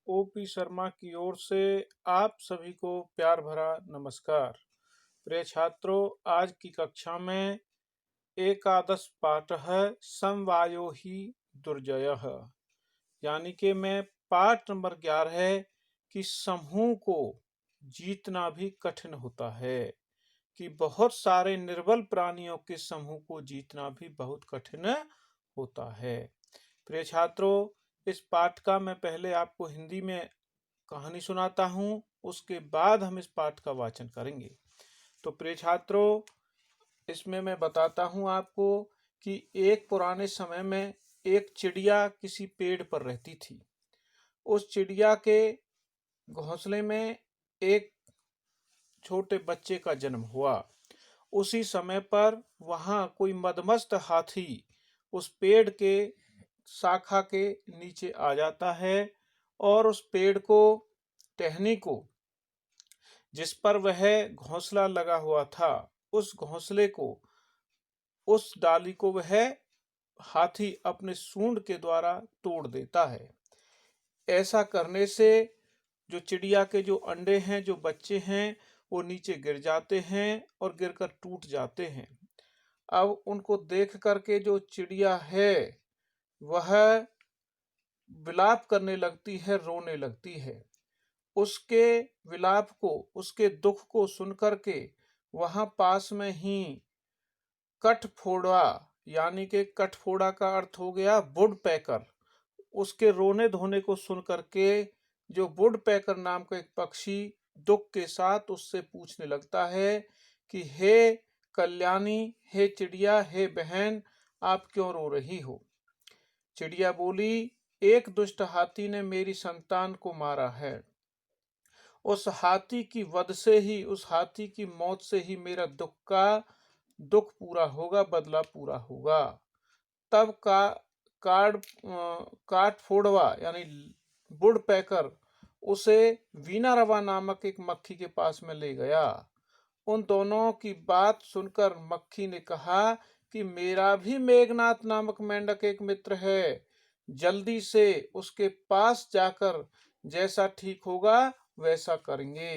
OP Sharma की ओर से आप सभी को प्यार भरा नमस्कार। प्रिय छात्रों, आज की कक्षा में एकादश पाठ है समवायो ही दुर्जयः, यानी कि मैं पाठ नंबर 11 है कि समूह को जीतना भी कठिन होता है, कि बहुत सारे निर्बल प्राणियों के समूह को जीतना भी बहुत कठिन होता है। प्रिय छात्रों, इस पाठ का मैं पहले आपको हिंदी में कहानी सुनाता हूँ, उसके बाद हम इस पाठ का वाचन करेंगे। तो प्रिय छात्रों, इसमें मैं बताता हूँ आपको कि एक पुराने समय में एक चिड़िया किसी पेड़ पर रहती थी। उस चिड़िया के घोंसले में एक छोटे बच्चे का जन्म हुआ। उसी समय पर वहां कोई मदमस्त हाथी उस पेड़ के शाखा के नीचे आ जाता है और उस पेड़ को टहनी को जिस पर वह घोंसला लगा हुआ था, उस घोंसले को, उस डाली को वह हाथी अपने सूंड के द्वारा तोड़ देता है। ऐसा करने से जो चिड़िया के जो अंडे हैं, जो बच्चे हैं, वो नीचे गिर जाते हैं और गिरकर टूट जाते हैं। अब उनको देख करके जो चिड़िया है वह विलाप करने लगती है, रोने लगती है। उसके विलाप को, उसके दुख को सुनकर के वहां पास में ही कठफोड़ा, यानी कि कठफोड़ा का अर्थ हो गया वुड पैकर, उसके रोने धोने को सुनकर के जो वुड पैकर नाम का एक पक्षी दुख के साथ उससे पूछने लगता है कि हे कल्याणी, हे चिड़िया, हे बहन, आप क्यों रो रही हो? चिड़िया बोली, एक दुष्ट हाथी ने मेरी संतान को मारा है। उस हाथी की वध से ही, उस हाथी की मौत से ही मेरा दुख पूरा होगा, बदला पूरा होगा। तब काट फोड़वा यानी वुड पैकर उसे वीना रवा नामक एक मक्खी के पास में ले गया। उन दोनों की बात सुनकर मक्खी ने कहा कि मेरा भी मेघनाथ नामक मेंढक एक मित्र है, जल्दी से उसके पास जाकर जैसा ठीक होगा वैसा करेंगे।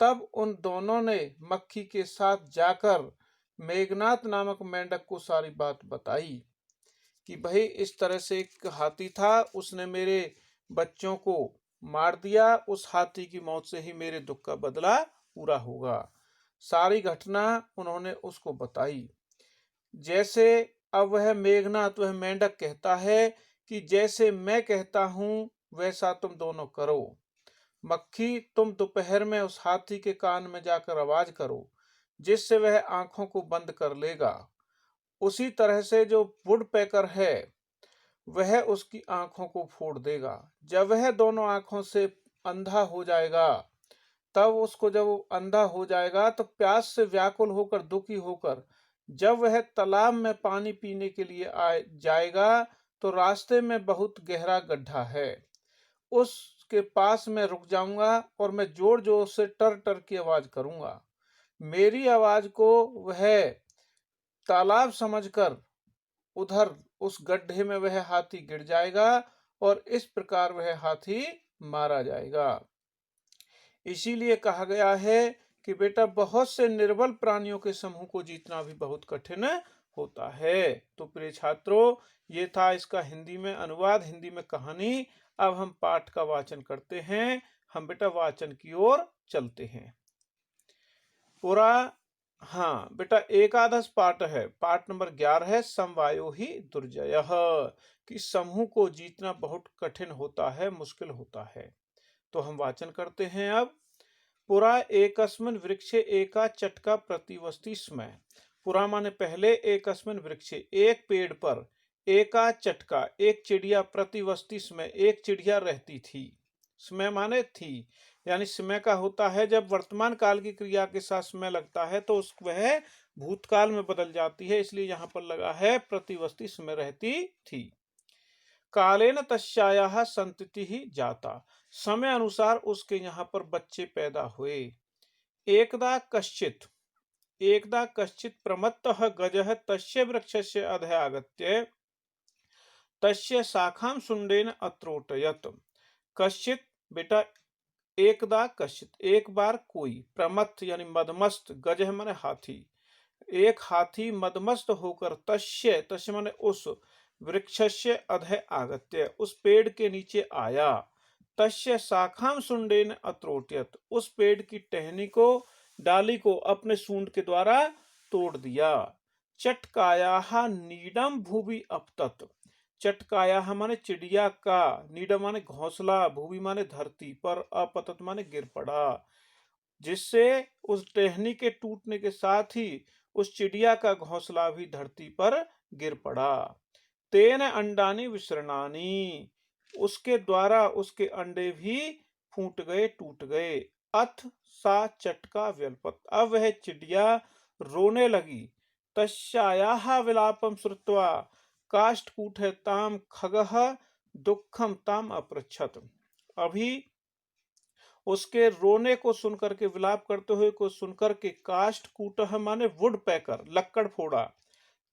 तब उन दोनों ने मक्खी के साथ जाकर मेघनाथ नामक मेंढक को सारी बात बताई कि भाई इस तरह से एक हाथी था, उसने मेरे बच्चों को मार दिया, उस हाथी की मौत से ही मेरे दुख का बदला पूरा होगा। सारी घटना उन्होंने उसको बताई। जैसे अब वह मेघनाथ, वह मेंढक कहता है कि जैसे मैं कहता हूं वैसा तुम दोनों करो। मक्खी, तुम दोपहर में उस हाथी के कान में जाकर आवाज करो, जिससे वह आंखों को बंद कर लेगा। उसी तरह से जो वुड पैकर है वह उसकी आंखों को फोड़ देगा। जब वह दोनों आंखों से अंधा हो जाएगा, तब उसको जब वो अंधा हो जाएगा तो प्यास से व्याकुल होकर, दुखी होकर जब वह तालाब में पानी पीने के लिए जाएगा तो रास्ते में बहुत गहरा गड्ढा है, उसके पास मैं रुक जाऊंगा और मैं जोर जोर से टर टर की आवाज करूंगा। मेरी आवाज को वह तालाब समझकर उधर उस गड्ढे में वह हाथी गिर जाएगा और इस प्रकार वह हाथी मारा जाएगा। इसीलिए कहा गया है कि बेटा, बहुत से निर्बल प्राणियों के समूह को जीतना भी बहुत कठिन होता है। तो प्रिय छात्रों, ये था इसका हिंदी में अनुवाद, हिंदी में कहानी। अब हम पाठ का वाचन करते हैं। हम बेटा वाचन की ओर चलते हैं। पूरा, हाँ बेटा, एकादश पाठ है, पाठ नंबर 11 है समवायो ही दुर्जयः, कि समूह को जीतना बहुत कठिन होता है, मुश्किल होता है। तो हम वाचन करते हैं अब। पुरा एकस्मिन् वृक्षे एका चटका प्रतिवसति स्म। पुरा माने पहले, एकस्मिन् वृक्षे एक पेड़ पर, एका चटका एक चिड़िया, प्रतिवसति स्म एक चिड़िया रहती थी। स्म माने थी, यानी समय का होता है जब वर्तमान काल की क्रिया के साथ समय लगता है तो वह भूतकाल में बदल जाती है, इसलिए यहां पर लगा है प्रतिवसति समय रहती थी। कालेन तस्यायाः संततिः जाता, समय अनुसार उसके यहाँ पर बच्चे पैदा हुए। एकदा कश्चित् प्रमत्तः गजः तस्य वृक्षस्य अधः आगत्य तस्य शाखां शुण्डेन अत्रोटयत्। कश्चित बेटा एकदा कश्चित, एक बार कोई, प्रमथ यानी मदमस्त, गज है माने हाथी, एक हाथी मदमस्त होकर तस्य तस्य माने उस वृक्षस्य अधः आगत्य उस पेड़ के नीचे आया, तस्य शाखाम शुंडेन अत्रोट्यत उस पेड़ की टहनी को डाली को अपने सूंड के द्वारा तोड़ दिया। चटकाया नीडम भूवि अपतत, चटकाया माने चिड़िया का, नीडम माने घोंसला, भूवि माने धरती पर, अपतत माने गिर पड़ा, जिससे उस टहनी के टूटने के साथ ही उस चिड़िया का घोंसला भी धरती पर गिर पड़ा। तेन अंडानी विसरणानी, उसके द्वारा उसके अंडे भी फूट गए, टूट गए। अथ सा चटका व्यल्पत, अब वह चिड़िया रोने लगी। तस्यायाः विलापम श्रुत्वा काष्ठकूटताम खगः दुःखम ताम अपृच्छत, अभी उसके रोने को सुनकर के, विलाप करते हुए को सुनकर के, काष्ठकूटः माने वुड पैकर, लक्कड़ फोड़ा,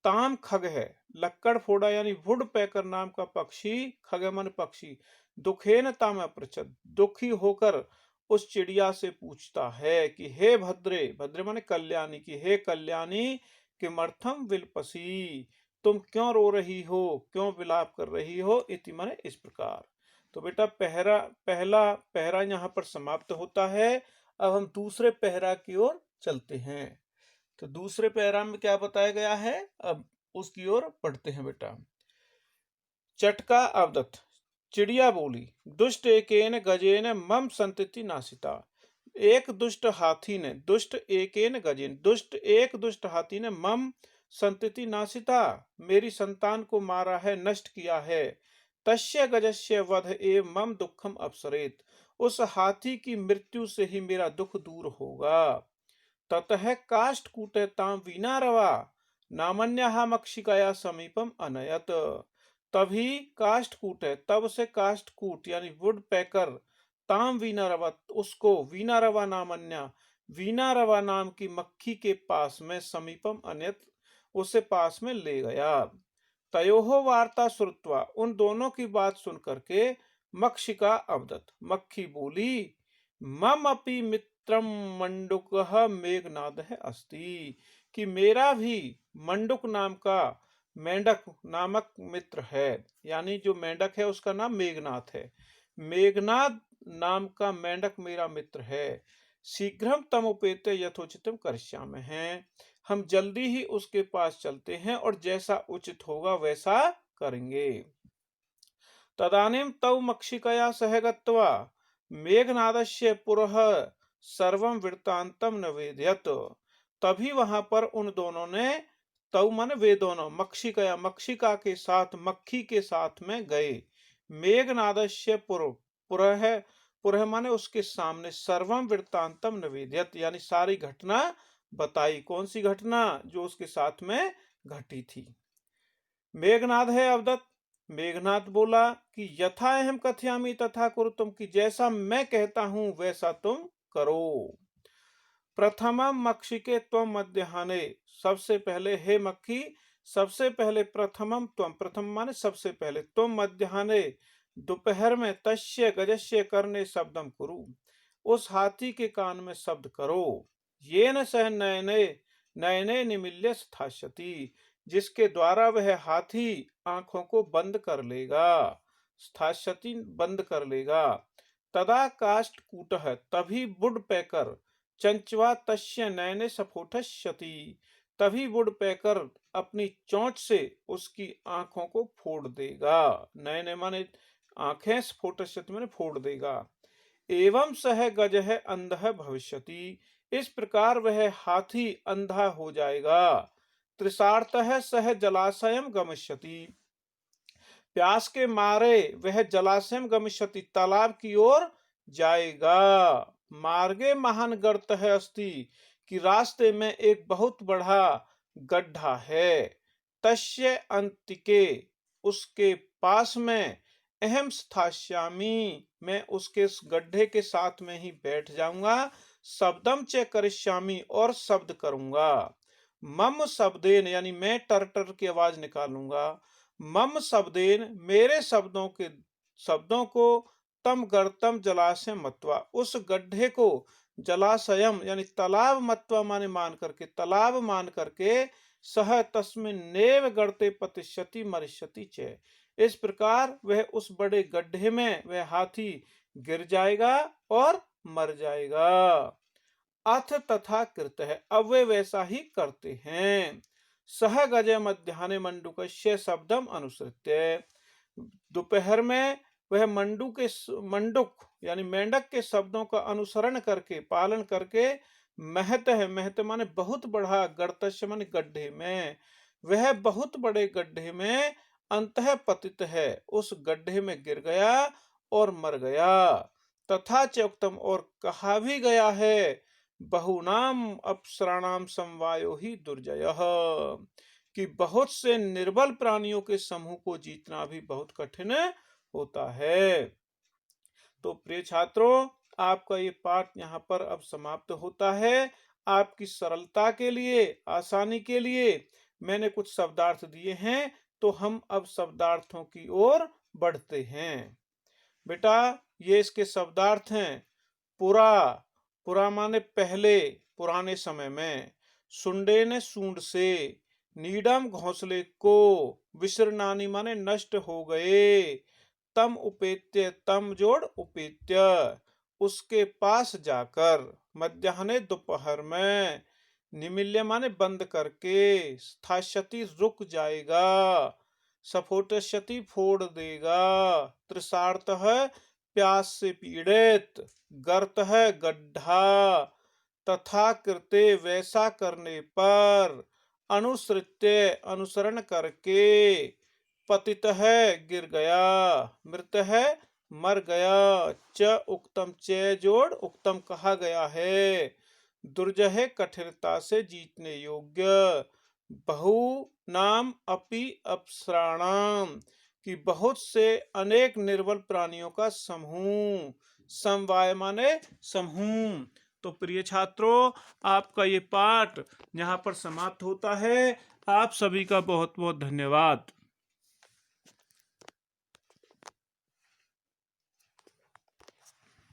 ताम खग है, लक्कड़ फोड़ा यानी वुड पैकर नाम का पक्षी, खग माने पक्षी, दुखेन ताम अपृच्छत, दुखी होकर उस चिड़िया से पूछता है कि हे भद्रे, भद्रे माने कल्याणी, की हे कल्याणी, किमर्थम विलपसी, तुम क्यों रो रही हो, क्यों विलाप कर रही हो, इति माने इस प्रकार। तो बेटा पहला पहरा यहाँ पर समाप्त होता है। अब हम दूसरे पहरा की ओर चलते हैं। तो दूसरे पहरा में क्या बताया गया है, अब उसकी ओर पढ़ते हैं बेटा। चटका अवदत्त, चिड़िया बोली, दुष्ट एकेन गजेन मम संतति नासिता, एक दुष्ट हाथी ने, दुष्ट एकेन गजेन, दुष्ट एक दुष्ट हाथी ने, मम संतति नासिता, मेरी संतान को मारा है, नष्ट किया है। तस्य गजस्य वध एव मम दुखम अपसरेत, उस हाथी की मृत्यु से ही मेरा दुख दूर होगा। ततः काष्ठकूटतां वीणारवा नामन्यः मक्षिकाया समीपम अनयत, तभी काष्ठकूट है, तब से काष्ठकूट यानी वुड पैकर, ताम वीणारवा उसको, वीणारवा नामन्या वीणारवा नाम की मक्खी के पास में, समीपम अनयत उसे पास में ले गया। तयोहो वार्ता श्रुत्वा, उन दोनों की बात सुन करके, मक्षिका अवदत, मक्खी बोली, मम अपि मित्रम मंडुकः मेघनादः अस्ति, कि मेरा भी मंडुक नाम का मेंढक नामक मित्र है, यानी जो मेंढक है उसका नाम मेघनाथ है, मेघनाद नाम का मेंढक मेरा मित्र है। शीघ्रम तम उपेते यथोचितम करिष्यामि हैं, हम जल्दी ही उसके पास चलते हैं और जैसा उचित होगा वैसा करेंगे। तदानीं तौ मक्षिकया सह गत्वा मेघनादस्य पुरः सर्वं वृत्तांतम निवेदयत, तभी वहां पर उन दोनों ने, तौ माने वे दोनों, मक्षिकया मक्षिका के साथ, मक्खी के साथ में गए, मेघनादस्य पुरः, पुरः माने उसके सामने, सर्वम वृत्तांतम निवेदयत यानी सारी घटना बताई। कौन सी घटना, जो उसके साथ में घटी थी। मेघनाद है अवदत्त, मेघनाथ बोला कि यथा अहम कथयामि तथा कुरु, तुम की जैसा मैं कहता हूं वैसा तुम करो। प्रथमम मक्षिके त्वम मध्याह्ने, सबसे पहले हे मक्खी, सबसे पहले, प्रथमम त्वम, प्रथम माने सबसे पहले, तुम मध्याह्ने दोपहर में, तस्य गजस्य करने शब्दम कुरु, उस हाथी के कान में शब्द करो, येन सह नयने नयने निमिल्य स्थास्यति, जिसके द्वारा वह हाथी आंखों को बंद कर लेगा, स्थास्यति बंद कर लेगा। तदा काष्ठकूटः, तभी वुड पैकर, चंचवा तस्य नयने स्फोटष्यति, तभी वुड पैकर अपनी चोंच से उसकी आंखों को फोड़ देगा, नयने माने आंखें, स्फोटष्यति माने फोड़ देगा। एवं सह गजः अंधः भविष्यति, इस प्रकार वह हाथी अंधा हो जाएगा। तृषार्तः सह जलाशयम गमिष्यति, प्यास के मारे वह जलाशयम गमिष्यति, तालाब की ओर जाएगा। मार्गे महान गर्तः अस्ति, कि रास्ते में एक बहुत बड़ा गड्ढा है। तस्य अंतिके, उसके पास में, अहम स्थास्यामि, मैं उसके गड्ढे के साथ में ही बैठ जाऊंगा। शब्दम च करिष्यामि, और शब्द करूंगा। मम शब्देन, यानी मैं टर की आवाज निकालूंगा। मम शब्देन, मेरे शब्दों को तम गर्तम जलाशय मत्वा, उस गड्ढे को जलाशयम यानी तालाब मत्वा माने मान करके, तालाब मान करके, सह तस्मिन्नेव गर्ते पतिष्यति मरिष्यति च, इस प्रकार वह उस बड़े गड्ढे में वह हाथी गिर जाएगा और मर जाएगा। अथ तथा कृत है, अब वे वैसा ही करते हैं। सह गजे मध्याह्ने मंडूकस्य शब्दम अनुसृत्य, दोपहर में वह मंडुक यानी मेंढक के शब्दों का अनुसरण करके, पालन करके, महत है, महत माने बहुत बड़ा, गर्तस्य माने गड्ढे में, वह बहुत बड़े गड्ढे में अंतः पतित है, उस गड्ढे में गिर गया और मर गया। तथा चोक्तम, और कहा भी गया है, बहुनाम अप्सराणाम समवायो ही दुर्जयः, कि बहुत से निर्बल प्राणियों के समूह को जीतना भी बहुत कठिन होता है। तो प्रिय छात्रों, आपका ये पाठ यहाँ पर अब समाप्त होता है। आपकी सरलता के लिए, आसानी के लिए मैंने कुछ शब्दार्थ दिए हैं, तो हम अब शब्दार्थों की ओर बढ़ते हैं। बेटा, ये इसके शब्दार्थ हैं। पुरा, पुरा माने पहले, पुराने समय में। सुंडे ने सूंड से। नीडम घोंसले को। विसरनानी माने नष्ट हो गए। तम उपेत्य, तम जोड़ उपेत्य, उसके पास जाकर। मध्याह्ने, दोपहर में। निमिल्य माने बंद करके। स्थास्यति रुक जाएगा। सफोटस्यति फोड़ देगा। तृषार्तः प्यास से पीड़ित। गर्त है गड्ढा। तथा कृते, वैसा करने पर। अनुसृत्य, अनुसरण करके। पतित है, गिर गया। मृत है, मर गया। च उक्तम, च जोड़ उक्तम कहा गया है। दुर्जय, कठिनता से जीतने योग्य। बहु नाम अपि अप्सराणाम, कि बहुत से अनेक निर्बल प्राणियों का समूह। समवाय माने समूह। तो प्रिय छात्रों, आपका ये पाठ यहाँ पर समाप्त होता है। आप सभी का बहुत बहुत धन्यवाद।